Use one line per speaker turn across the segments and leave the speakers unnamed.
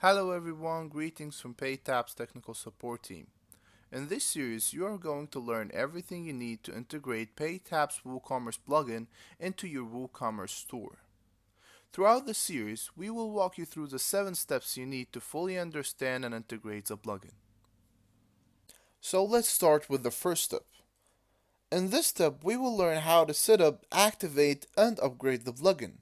Hello everyone, greetings from PayTap's technical support team. In this series, you are going to learn everything you need to integrate PayTap's WooCommerce plugin into your WooCommerce store. Throughout the series, we will walk you through the 7 steps you need to fully understand and integrate the plugin. So let's start with the first step. In this step, we will learn how to set up, activate, and upgrade the plugin.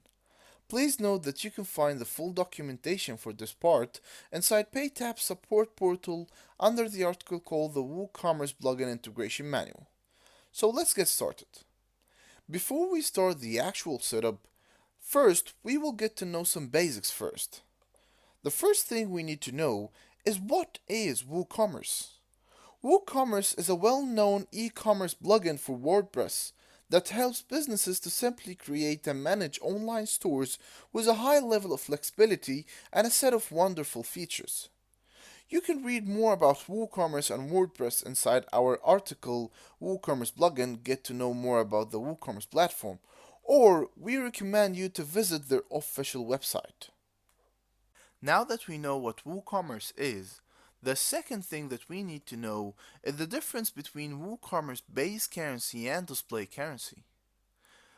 Please note that you can find the full documentation for this part inside PayTap's support portal under the article called the WooCommerce Plugin Integration Manual. So let's get started. Before we start the actual setup, first we will get to know some basics first. The first thing we need to know is what is WooCommerce. WooCommerce is a well-known e-commerce plugin for WordPress that helps businesses to simply create and manage online stores with a high level of flexibility and a set of wonderful features. You can read more about WooCommerce and WordPress inside our article WooCommerce Plugin, get to know more about the WooCommerce platform, or we recommend you to visit their official website. Now that we know what WooCommerce is, the second thing that we need to know is the difference between WooCommerce base currency and display currency.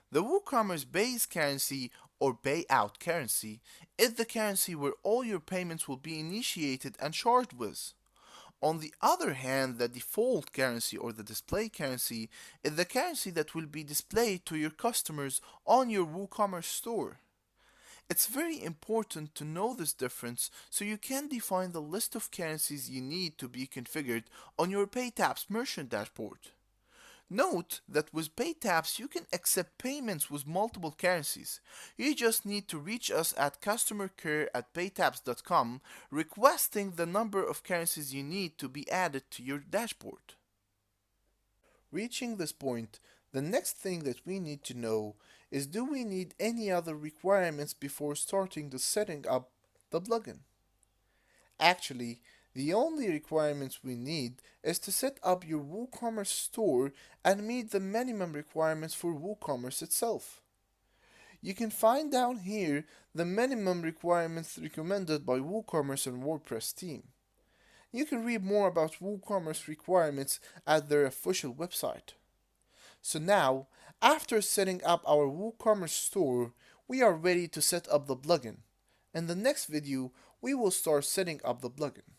The WooCommerce base currency or payout currency is the currency where all your payments will be initiated and charged with. On the other hand, the default currency or the display currency is the currency that will be displayed to your customers on your WooCommerce store. It's very important to know this difference so you can define the list of currencies you need to be configured on your PayTap's merchant dashboard. Note that with PayTaps you can accept payments with multiple currencies. You just need to reach us at customercare@paytaps.com requesting the number of currencies you need to be added to your dashboard. Reaching this point, the next thing that we need to know is, do we need any other requirements before starting the setting up the plugin? Actually, the only requirements we need is to set up your WooCommerce store and meet the minimum requirements for WooCommerce itself. You can find down here the minimum requirements recommended by WooCommerce and WordPress team. You can read more about WooCommerce requirements at their official website. So now, after setting up our WooCommerce store, we are ready to set up the plugin. In the next video, we will start setting up the plugin.